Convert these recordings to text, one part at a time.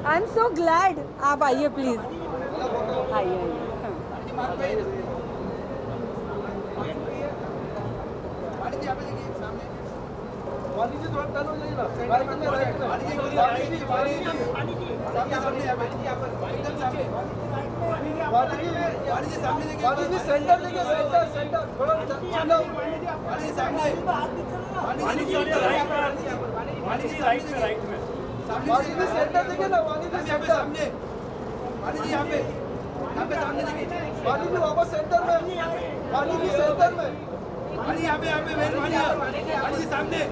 I am so glad. आप आइए please, आइए आइए। वाणी जी थोड़ा टर्न हो जाइए ना, राइट में, राइट में। वाणी जी वाणी जी सामने यहाँ पर एकदम सामने। वाणी जी सामने देखिए, वाणी जी सेंटर देखिए, सेंटर सेंटर थोड़ा चलो। वाणी जी सामने, वाणी जी राइट में, राइट में। वाणी जी सेंटर देखिए ना, वाणी जी यहाँ पे सामने, वाणी जी यहाँ पे सामने देखिए, वाणी जी वापस सेंटर में, वाणी जी सेंटर में, वाणी यहाँ पे वाणी जी सामने,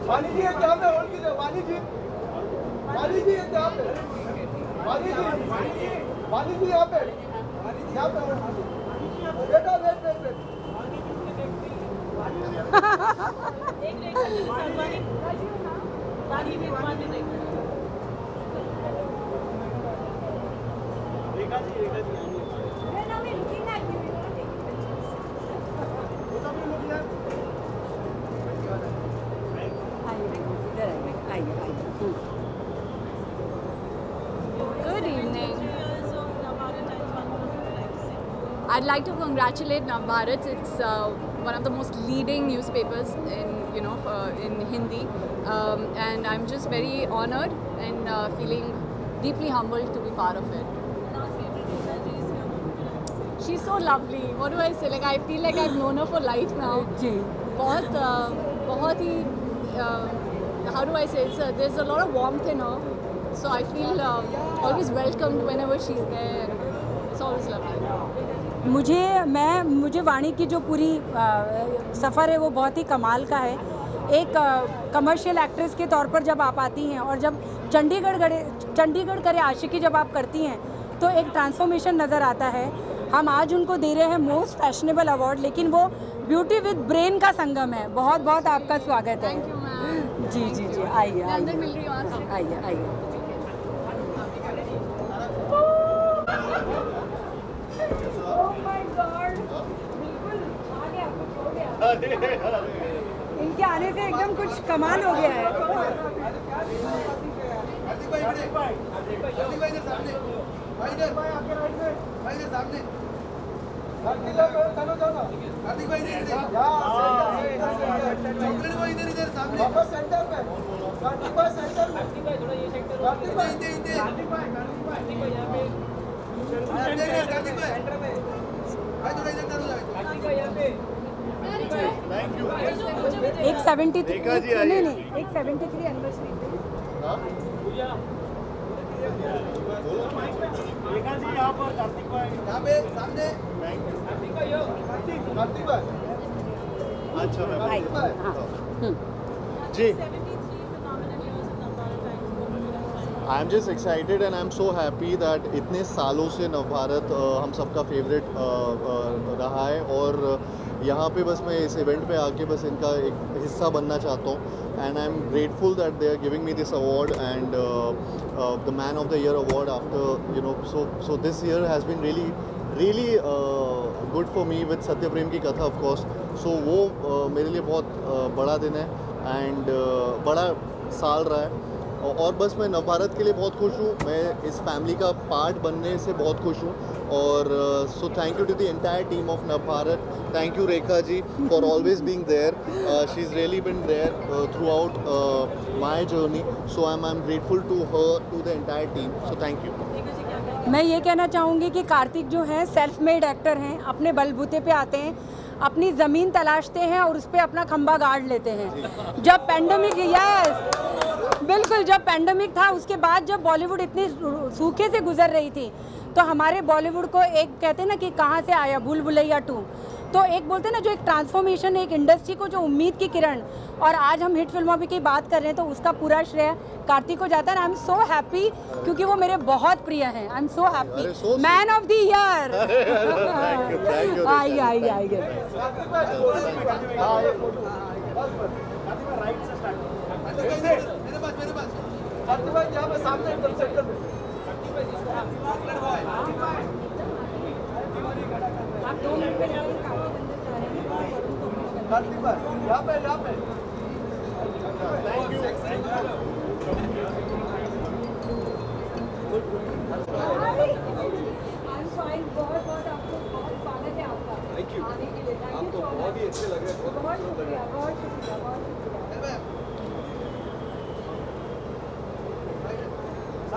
वाणी जी यहाँ पे होल्ड कीजिए, वाणी जी यहाँ पे, वाणी जी यहाँ पे बेटा wait wait wait. Rekha ji Good evening. I'd like to congratulate Navbharat. It's one of the most leading newspapers in Hindi, and I'm just very honored and feeling deeply humbled to be part of it. She's so lovely. What do I say? Like, I feel like I've known her for life now. जी, बहुत ही how do I say? There's a lot of warmth in her, so I feel always welcomed whenever she's there. It's always lovely. मुझे वाणी की जो पूरी सफ़र है वो बहुत ही कमाल का है। एक कमर्शियल एक्ट्रेस के तौर पर जब आप आती हैं और जब चंडीगढ़ करे आशिकी जब आप करती हैं तो एक ट्रांसफॉर्मेशन नज़र आता है। हम आज उनको दे रहे हैं मोस्ट फैशनेबल अवार्ड, लेकिन वो ब्यूटी विद ब्रेन का संगम है। बहुत बहुत आपका स्वागत है। Thank you, ma'am. जी जी जी, आइए मैं अंदर आइए मिल रही हूँ आपसे। आइए आइए। इनके आने से एकदम कुछ कमाल हो गया है। हार्दिक भाई इधर सामने, भाई इधर सामने, हार्दिक भाई इधर चॉकलेट भाई इधर सामने, वापस सेंटर में, कार्तिक भाई सेंटर में, कार्तिक भाई इधर, कार्तिक भाई यहाँ पे, कार्तिक भाई सेंटर में, भाई थोड़ा इधर टर्न लगाओ, कार्तिक भाई यहाँ पे। Thank you. एक 73 नहीं एक 73 एनिवर्सरी पे रेखा जी यहाँ पर, कार्तिक भाई यहाँ पे सामने, कार्तिक भाई अच्छा आइए। हाँ जी, I am just excited and I am so happy that इतने सालों से नवभारत हम सबका फेवरेट रहा है, और यहाँ पे बस मैं इस इवेंट पे आके बस इनका एक हिस्सा बनना चाहता हूँ। And I am grateful that they are giving me this award and the man of the year award after so this year has been really good for me with Satya Prem की कथा ऑफ कोर्स। सो वो मेरे लिए बहुत बड़ा दिन है and बड़ा साल रहा है, और बस मैं नवभारत के लिए बहुत खुश हूँ। मैं इस फैमिली का पार्ट बनने से बहुत खुश हूँ, और so thank you to the entire team of Navbharat. Thank you Rekha ji for always being there. She is really been there throughout my journey, so I am grateful to her, to the entire team, so thank you. मैं ये कहना चाहूँगी कि कार्तिक जो हैं self made actor हैं, अपने बलबूते पे आते हैं, अपनी ज़मीन तलाशते हैं और उस पर अपना खंबा गाड़ लेते हैं। जब पैंडमिक, यस बिल्कुल, जब पैंडमिक था उसके बाद जब बॉलीवुड इतनी सूखे से गुजर रही थी, तो हमारे बॉलीवुड को एक कहते हैं ना कि कहाँ से आया भूल भुलैया 2, तो एक बोलते हैं ना जो एक ट्रांसफॉर्मेशन, एक इंडस्ट्री को जो उम्मीद की किरण, और आज हम हिट फिल्मों की बात कर रहे हैं तो उसका पूरा श्रेय कार्तिक को जाता है। आई एम सो हैप्पी क्योंकि वो मेरे बहुत प्रिय हैं। आई am so happy, man of the year. आइए आइए आइए। मेरे पास कार्तिक भाई यहाँ पे सामने एकदम सेंटर में, आप 2 मिनट में कार्तिक भाई यहाँ पे थैंक यू।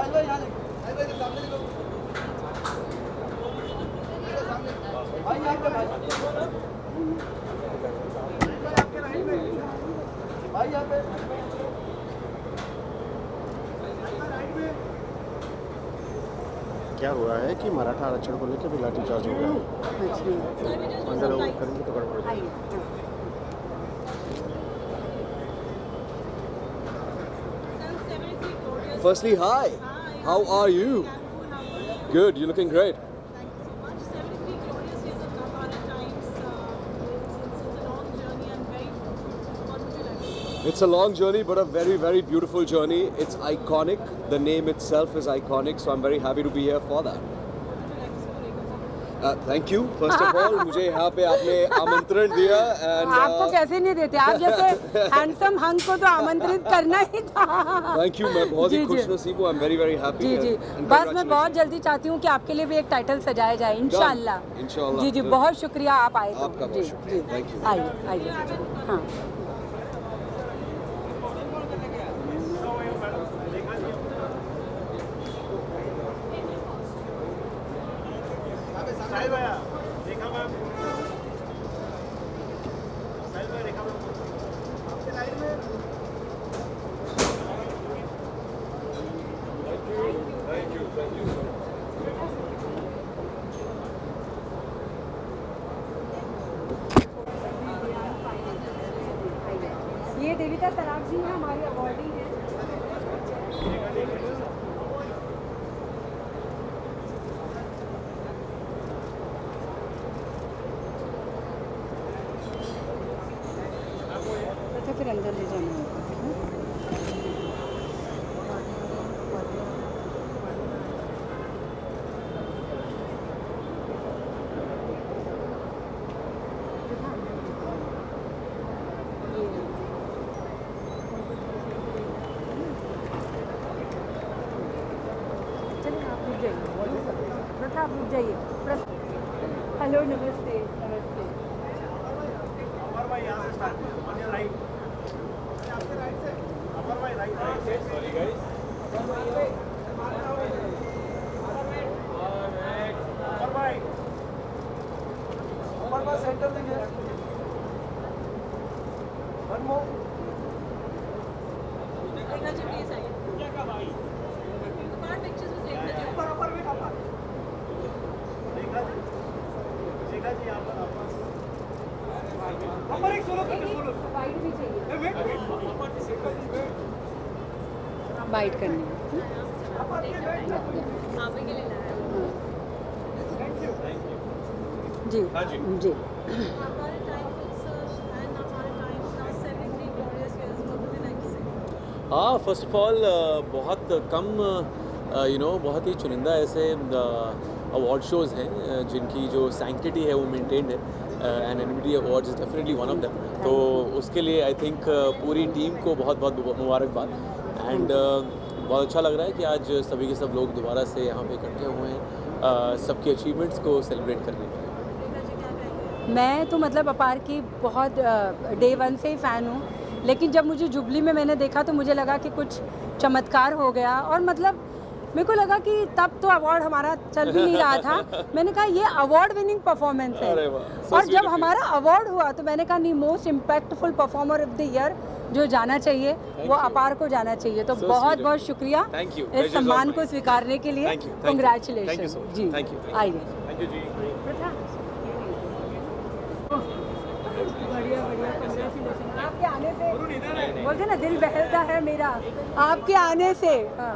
साहिल भाई यहाँ देखो, साहिल भाई सामने देखो, भाई यहाँ पे भाई आपके राइट में, भाई यहाँ पे राइट में। क्या हुआ है कि मराठा आरक्षण को लेकर भी लाठीचार्ज हो गया है। अंदर वो करेंगे तो गड़बड़ हो जाएगी। Firstly, hi. How are you? Good. You're looking great. It's a long journey, but a very, very beautiful journey. It's iconic. The name itself is iconic, so I'm very happy to be here for that. Thank you. First of all, मुझे यहाँ पे आपने आमंत्रण दिया and आपको कैसे नहीं देते, आप जैसे हैंडसम हंक को तो आमंत्रित करना ही था। Thank you. मैं बहुत ही जी, जी। खुशनसीब हूँ. I'm very, very happy. Ji ji, and बस मैं बहुत congratulations. जल्दी चाहती हूँ कि आपके लिए भी एक टाइटल सजाया जाए इंशाल्लाह। इंशाल्लाह। जी जी, बहुत शुक्रिया आप आए तो। आपका बहुत जी शुक्रिया। जी, Thank you. आइए आइए। हाँ साहिल भैया देखा मैम, साहिल भाई देखा मैम आपके राइट में। ये देविता सराफ जी हैं, हमारी अवॉर्डी हैं। अच्छा फिर अंदर ले जाना होगा। चलिए आप रुक जाइए, प्रथा आप रुक जाइए। हेलो नमस्ते नमस्ते। अमर भाई यहाँ से स्टार्ट ऑन योर राइट, आपके राइट से अमर भाई राइट से। सॉरी गाइस, अमर भाई सेंटर देखिए, वन मोर। ऊपर भी ऊपर देखा जी, देखा जी यहाँ पर ऊपर एक सोलो करके सोलो वाइट भी चाहिए, वेट वेट वाइट करनी है। जी जी हाँ, फर्स्ट ऑफ ऑल बहुत कम बहुत ही चुनिंदा ऐसे अवार्ड शोज़ हैं जिनकी जो सैंक्टिटी है वो मेंटेन्ड है and NBT awards is definitely one of them. तो उसके लिए आई थिंक पूरी टीम को बहुत बहुत मुबारकबाद एंड बहुत अच्छा लग रहा है कि आज सभी के सब लोग दोबारा से यहाँ पे इकट्ठे हुए हैं सबकी अचीवमेंट्स को सेलिब्रेट करने के लिए। मैं तो मतलब अपार की बहुत डे वन से ही फ़ैन हूँ, लेकिन जब मुझे जुबली में मैंने देखा तो मुझे लगा कि कुछ चमत्कार हो गया और मतलब मेरे को लगा कि तब तो अवार्ड हमारा चल भी नहीं रहा था। मैंने कहा ये अवार्ड विनिंग परफॉर्मेंस है अरे वाह, so और sweet जब of you. हमारा अवार्ड हुआ तो मैंने कहा नहीं, most impactful performer of the year जो जाना चाहिए वो you. अपार को जाना चाहिए। तो So बहुत sweet of बहुत you. शुक्रिया Thank you. इस Pleasure is all सम्मान mine. को स्वीकारने के लिए। Thank you. Thank you. Congratulations. Thank you so much. जी Thank you. आइए। थैंक यू जी। बढ़िया बढ़िया, कांग्रेचुलेशन आपके आने से। बोलते ना दिल बहलता है मेरा आपके आने से। हाँ।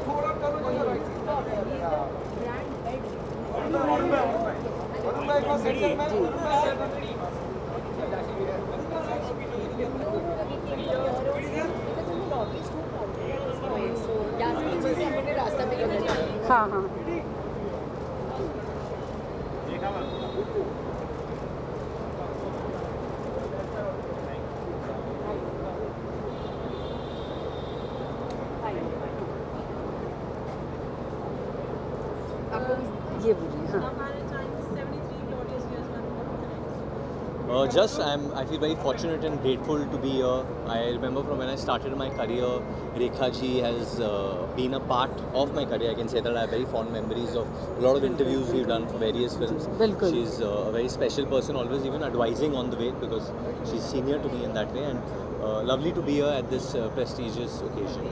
थोड़ा करो जरा राइट वरुण भाई को सेंटर में, वरुण भाई सेंटर में। हाँ हाँ आपको ये बोलिए हाँ I feel very fortunate and grateful to be here. I remember from when I started my career, Rekha ji has been a part of my career. I can say that I have very fond memories of a lot of interviews we've done for various films. बिल्कुल। She's a very special person, always even advising on the way because she's senior to me in that way, and lovely to be here at this prestigious occasion.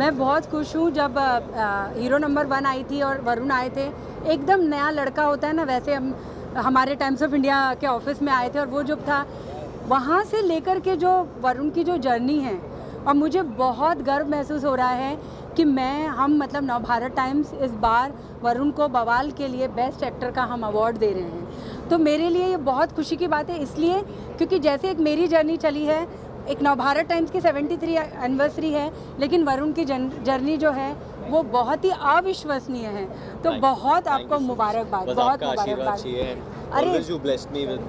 मैं बहुत खुश हूँ जब hero number 1 आई थी और वरुण आए थे, एकदम नया लड़का होता है ना, वैसे हम हमारे टाइम्स ऑफ इंडिया के ऑफिस में आए थे और वो जो था वहाँ से लेकर के जो वरुण की जो जर्नी है, और मुझे बहुत गर्व महसूस हो रहा है कि हम मतलब नवभारत टाइम्स इस बार वरुण को बवाल के लिए बेस्ट एक्टर का हम अवार्ड दे रहे हैं। तो मेरे लिए ये बहुत खुशी की बात है, इसलिए क्योंकि जैसे एक मेरी जर्नी चली है, एक नवभारत टाइम्स की 73 एनिवर्सरी है, लेकिन वरुण की जर्नी जो है वो बहुत ही अविश्वसनीय है। तो बहुत आपको मुबारकबाद, बहुत मुबारकबाद। अरे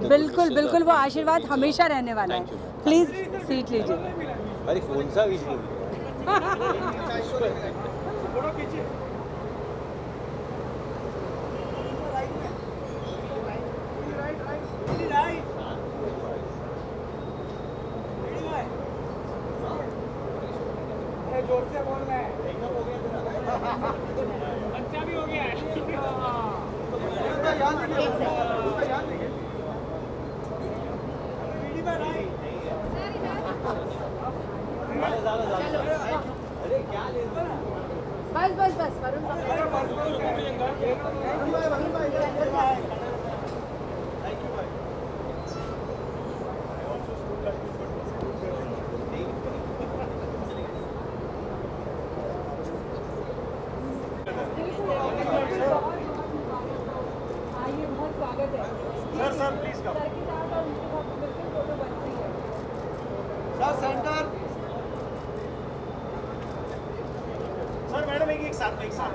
बिल्कुल बिल्कुल, वो आशीर्वाद हमेशा रहने वाला है। प्लीज़ सीट लीजिए। अरे कौन सा विजय जोर से बोलना है, एकदम हो गया, अच्छा भी हो गया है। बस बस बस वरुण आइए, बहुत स्वागत है सर प्लीज कम सर के साथ, और उनके साथ बिल्कुल फोटो बन रही है सर सेंटर सर मैडम एक साथ में सर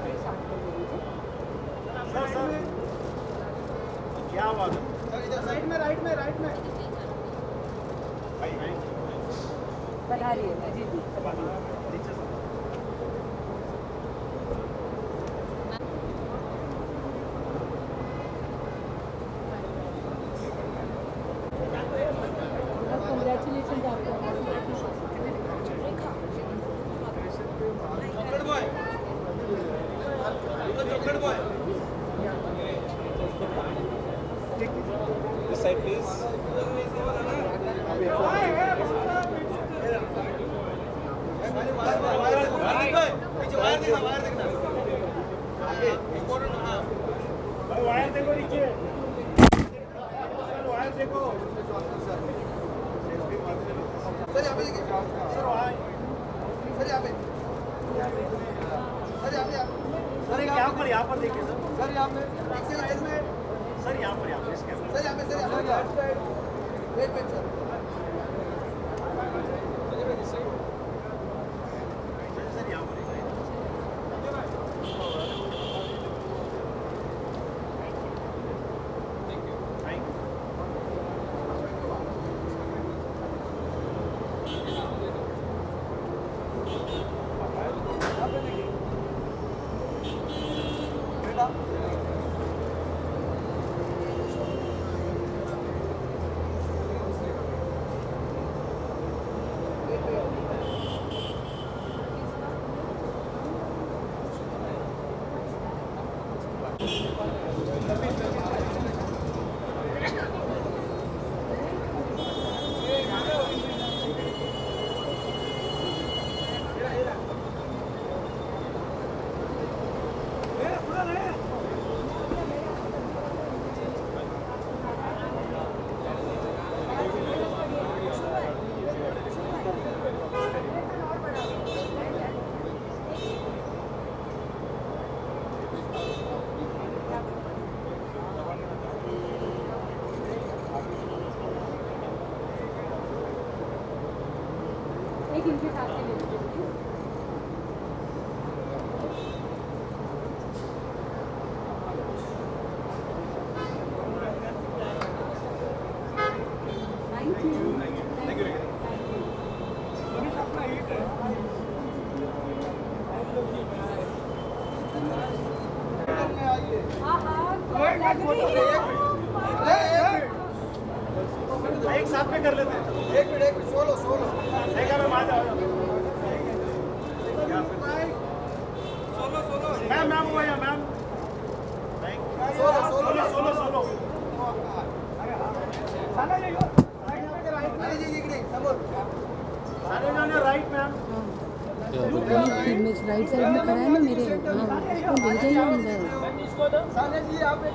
क्या बात है सर, इधर साइड में, राइट में पधारिए जी जी। Congratulations आपको। Chocolate boy, chocolate boy, this side please wire देखना आगे इम्पोर्टेंट। हाँ वायर देखो नीचे, वायर देखो सर, यहाँ पे देखिए सर, वहाँ सर, यहाँ पे सर, सर यहाँ पर देखिए सर, यहाँ पे एक सेकंड में सर यहाँ पर इसके सर, यहाँ पे वेट सर, एक इनके साथ ले लीजिए। एक साथ में कर लेते हैं। एक मिनट सोलो सोलो देखा मैं आ जाओ मैम मैम हुआ या ma'am solo solo solo solo right ma'am right side में खड़ा है ना मेरे, हाँ उसको ले जाइए अंदर। सानिया जी यहाँ पे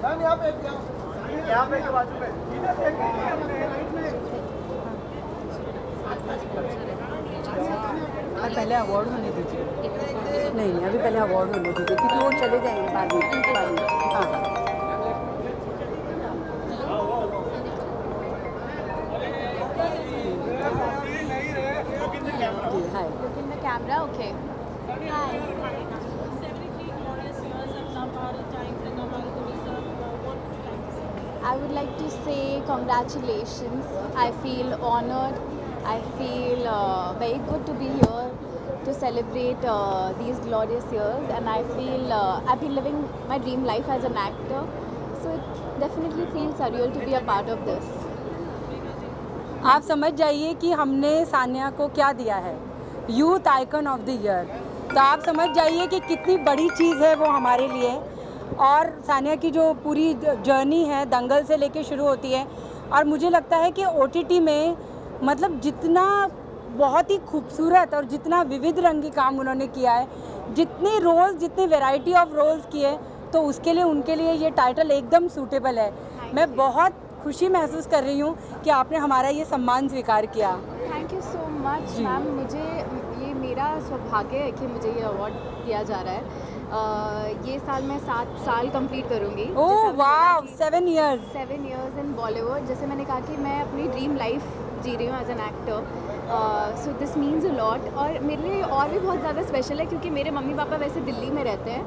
मैम यहाँ पे बाजू पे इधर देखिए राइट में पहले अवार्ड होने दीजिए, नहीं नहीं अभी पहले अवार्ड होने दीजिए क्योंकि वो चले जाएंगे बाद में। हाँ जी हाय। Look in the camera, okay. I would like to say congratulations. I feel honored. I feel very good to be here to celebrate these glorious years, and I feel I've been living my dream life as an actor, so it definitely feels surreal to be a part of this. आप समझ जाइए कि हमने सानिया को क्या दिया है, youth icon of the year. तो आप समझ जाइए कि कितनी बड़ी चीज़ है वो हमारे लिए। और सानिया की जो पूरी जर्नी है दंगल से लेके शुरू होती है, और मुझे लगता है कि OTT में मतलब जितना बहुत ही खूबसूरत और जितना विविध रंगी काम उन्होंने किया है, जितने रोल्स, जितनी वैरायटी ऑफ रोल्स किए, तो उसके लिए उनके लिए ये टाइटल एकदम सूटेबल है। मैं बहुत खुशी महसूस कर रही हूँ कि आपने हमारा ये सम्मान स्वीकार किया। Thank you so much ma'am. मुझे ये मेरा सौभाग्य है कि मुझे ये अवार्ड दिया जा रहा है। ये साल मैं 7 साल कंप्लीट करूँगी। ओह वाह, 7 years। 7 years इन बॉलीवुड। जैसे मैंने कहा कि मैं अपनी ड्रीम लाइफ जी रही हूँ as an actor, so this means a lot. और मेरे लिए और भी बहुत ज़्यादा स्पेशल है क्योंकि मेरे मम्मी पापा वैसे दिल्ली में रहते हैं,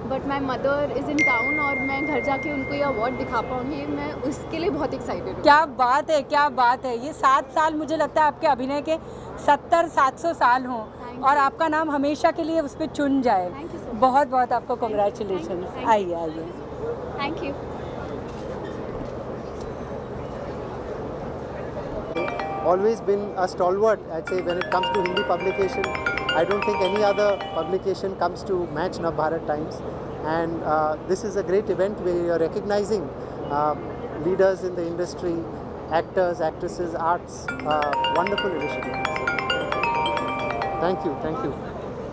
but my mother is in town, और मैं घर जाके उनको ये अवार्ड दिखा पाऊँगी। मैं उसके लिए बहुत एक्साइटेड हूँ। क्या बात है, क्या बात है। ये 7 साल मुझे लगता है आपके अभिनय के 70-700 साल हों, और आपका नाम हमेशा के लिए उस पर चुन जाए। Thank you so much। बहुत बहुत आपको कॉन्ग्रेचुलेशन। Thank you। आइए आइए। Thank you. Always been a stalwart, I'd say, when it comes to Hindi publication. I don't think any other publication comes to match Navbharat Times. And this is a great event where you're recognizing leaders in the industry, actors, actresses, arts. Wonderful initiative. So, thank you, thank you.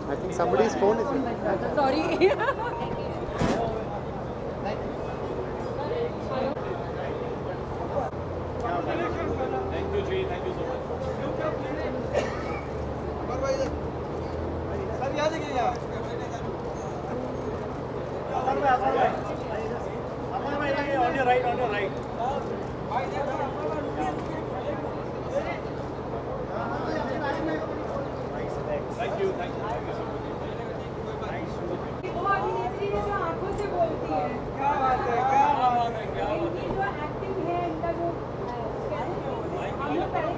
I think somebody's phone is ringing. Sorry. Sir यहाँ देखिए यहाँ on your right, on your right. Thank you, thank you. वो अभिनेत्री है जो आंखों से बोलती है। क्या बात है, क्या बात है, क्या बात है। इनकी जो एक्टिंग है, इनका जो हम लोग पहले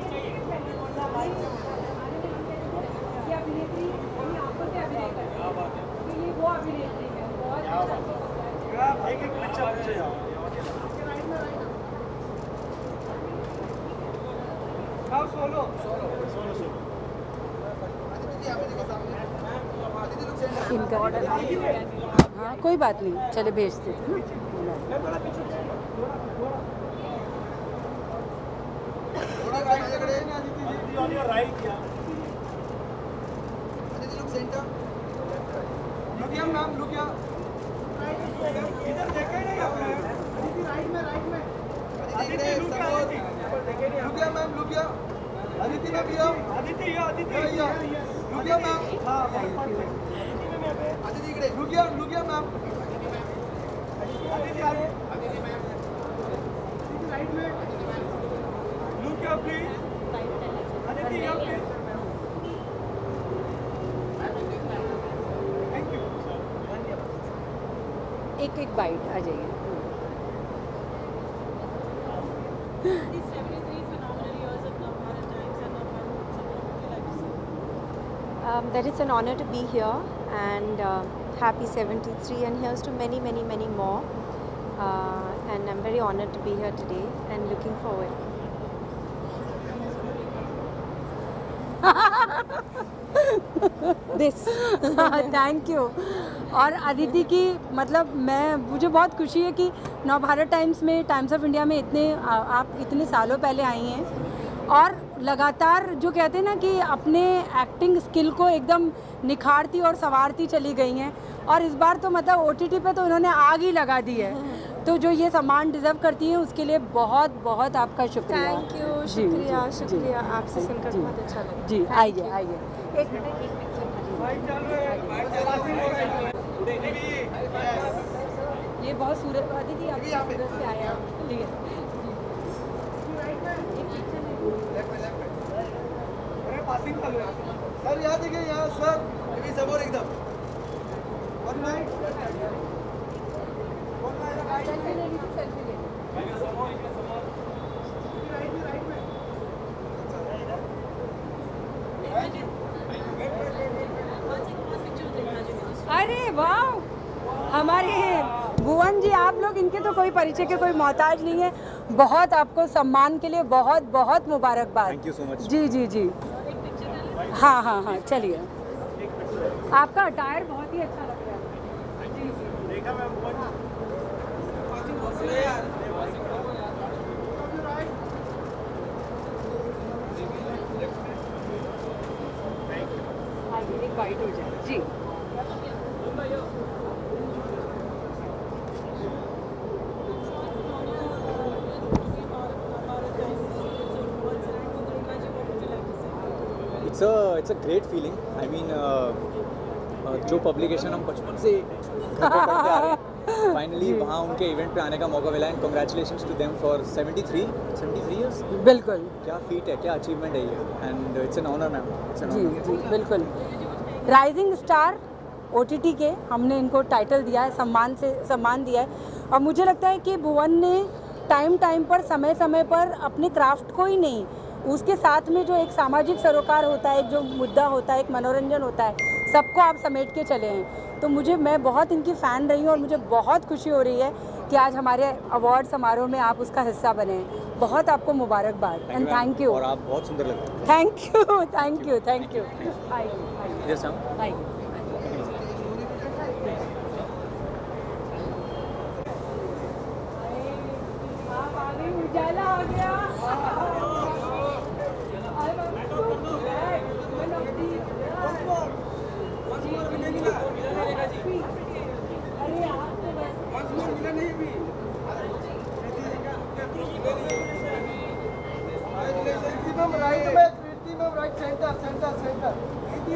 ये अभिनेत्री अपनी आंखों से अभिनय करती है, तो ये वो अभिनेत्री है। बहुत अच्छा। एक अच्छा बच्चे जाओ। हाँ सोलो सोलो सोलो सोलो। इनका हाँ कोई बात नहीं, चले भेज देते हैं On your right, yeah. Look here, ma'am. Look here. इधर देखे नहीं आपने? राइट में. Aditi, look here. Look here, ma'am. Look here. Aditi में भी हो. अदिति. Look here, ma'am. हाँ. अदिति इकडे. Look here, ma'am. अदिति आगे. राइट में. Look here, please. Aditi here, please. Thank you. एक बाइट आ जाइए। That it's an honor to be here, and happy 73, and here's to many, many, many more. And I'm very honored to be here today and looking forward. This thank you. और अदिति की मतलब मुझे बहुत खुशी है कि Navbharat times में, times of India में आप इतने सालों पहले आई हैं और लगातार जो कहते हैं ना कि अपने एक्टिंग स्किल को एकदम निखारती और संवारती चली गई हैं। और इस बार तो मतलब OTT पे तो उन्होंने आग ही लगा दी है। तो जो ये सम्मान डिजर्व करती हैं उसके लिए बहुत बहुत आपका शुक्रिया। थैंक यू, जी, शुक्रिया जी, शुक्रिया, जी, आपसे जी, सुनकर जी, बहुत अच्छा लगा। जी, आइए आइए। एक मिनट ये बहुत सूरत अदिति आप सूरत से आया लिए सर यहाँ देखिए, यहाँ सर अभी समोर एकदम वन माइक अरे वाह, हमारे भुवन जी, आप लोग इनके तो कोई परिचय के कोई मोहताज नहीं है। बहुत आपको सम्मान के लिए बहुत बहुत मुबारकबाद। Thank you so much. जी जी जी, हाँ हाँ हाँ, चलिए। आपका अटायर बहुत ही अच्छा लग रहा है। जी जी, देखा मैं एक बाइट हो जाए जी। It's a great feeling. I mean, जो पब्लिकेशन हम बचपन से घर पे पढ़ते आ रहे हैं, फाइनली वहाँ उनके इवेंट पे आने का मौका मिला। And congratulations to them for 73 years. बिल्कुल, क्या फीट है, क्या अचीवमेंट है ये। And it's an honour ma'am, it's an जी ऑनर। जी बिल्कुल। राइजिंग स्टार OTT के हमने इनको टाइटल दिया है, सम्मान दिया है। और मुझे लगता है कि भुवन ने टाइम पर समय समय पर अपने क्राफ्ट को ही नहीं, उसके साथ में जो एक सामाजिक सरोकार होता है, एक जो मुद्दा होता है, एक मनोरंजन होता है, सबको आप समेट के चले हैं। तो मैं बहुत इनकी फ़ैन रही हूँ और मुझे बहुत खुशी हो रही है कि आज हमारे अवार्ड समारोह में आप उसका हिस्सा बने हैं। बहुत आपको मुबारकबाद एंड थैंक यू। और आप बहुत सुंदर लगते हैं। Thank you. आइए यस मैम। आइए। उजाला आ गया। राइट में, Kriti ma'am right, centre centre centre, Kriti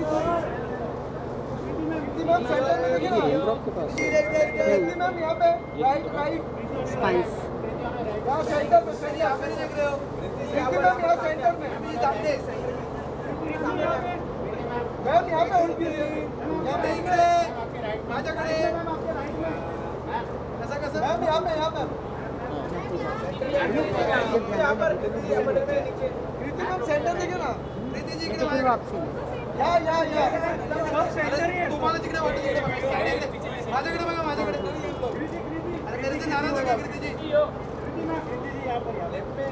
ma'am centre में देखिए ना, कृति मैम यहाँ पे राइट स्पाइस यहाँ सेंटर में, सेंटर यहाँ पे नहीं देख रहे हो, कृति मैम यहाँ सेंटर में, सामने मैम यहाँ पे उनकी यहाँ पे इकडे माझ्याकडे कसं मैम यहाँ पे यहाँ पर कृति मैम सेंटर देखिए ना, कृति जी इकडे या सब सेंटर ही आहे। तुम्हाला तिकडे वाटतं तिकडे बघा, माझ्याकडे बघा, माझ्याकडे अरे मेरे से नाराज होगा कृति जी। कृति जी यहाँ पर लेफ्ट में,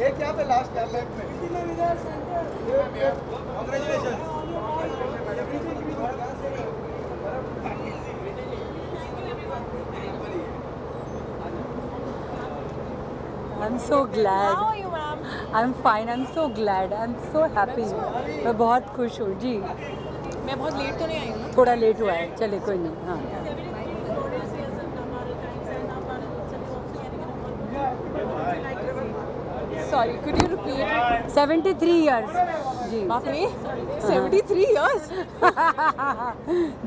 एक यहाँ पे लास्ट यहाँ लेफ्ट में, कृति मैम इधर centre. Congratulation. I'm so glad. How are you, ma'am? I'm fine. I'm so glad. I'm so happy. मैं बहुत खुश हूँ जी। मैं बहुत लेट तो नहीं आई हूँ ना? थोड़ा लेट हुआ है, चले कोई नहीं। हाँ, Sorry, could you repeat it? 73 years जी। बाप रे, 73 years?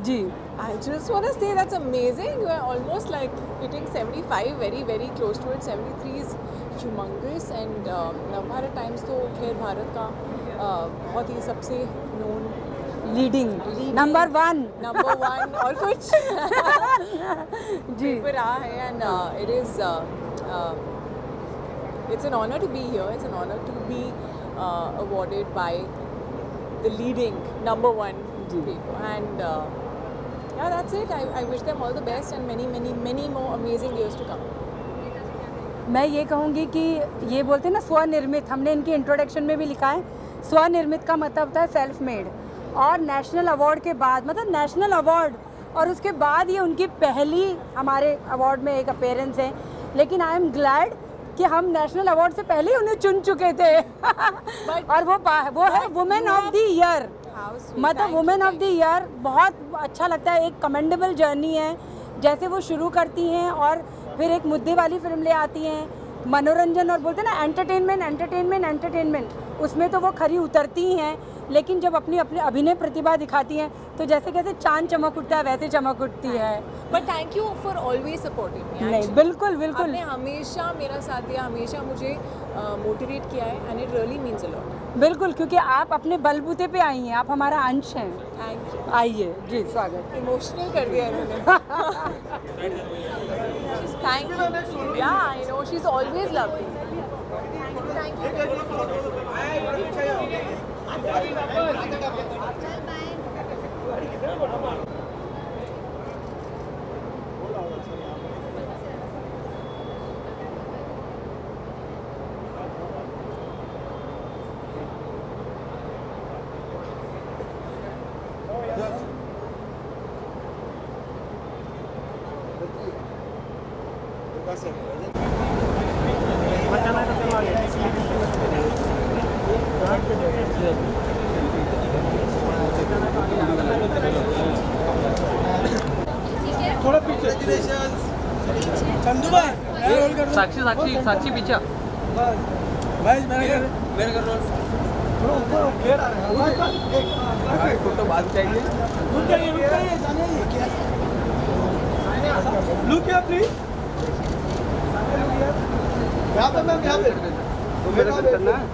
जी। I just want to say that's amazing. We're almost like hitting 75, very, very close to it. 73 is humongous. And Navbharat times तो खैर भारत का बहुत ही सबसे known लीडिंग नंबर वन और कुछ जी पे रहा है. And it is it's an honor to be here. It's an honor to be awarded by the leading number one paper. And Yeah, that's it. I wish them all the best and many more amazing years to come. मैं ये कहूँगी कि ये बोलते हैं ना स्वनिर्मित, हमने इनके इंट्रोडक्शन में भी लिखा है स्वनिर्मित का मतलब होता है सेल्फ मेड। और नेशनल अवार्ड के बाद मतलब नेशनल अवार्ड और उसके बाद ये उनकी पहली हमारे अवार्ड में एक अपीयरेंस है। लेकिन आई एम ग्लैड कि हम नेशनल अवार्ड से पहले ही उन्हें चुन चुके थे और वो है वुमेन ऑफ द ईयर, मतलब वुमेन ऑफ द ईयर। बहुत अच्छा लगता है, एक कमेंडेबल जर्नी है जैसे वो शुरू करती हैं और फिर एक मुद्दे वाली फिल्म ले आती हैं, मनोरंजन और बोलते हैं ना एंटरटेनमेंट, उसमें तो वो खरी उतरती ही हैं। लेकिन जब अपनी अभिनय प्रतिभा दिखाती हैं तो जैसे कैसे चांद चमक उठता है वैसे चमक उठती है। But thank you for always supporting me. नहीं बिल्कुल बिल्कुल, आपने हमेशा मेरा साथ दिया, हमेशा मुझे मोटिवेट किया है and it really means a lot. बिल्कुल, क्योंकि आप अपने बलबूते पे आई हैं, आप हमारा अंश हैं। Thank you. आइए जी, स्वागत। Emotional कर दिया इन्होंने. Thank you. Yeah, I know she's always lovely. Thank you. थोड़ा पीछे चंदू भाई रोल कर साक्षी साक्षी साक्षी पीछे भाई मेरा कर रोल थोड़ा ऊपर घेर आ रहा है फोटो बाद चाहिए रुक जाइए लुक हियर प्लीज यहाँ पे मैम यहाँ पे तो मेरा करना है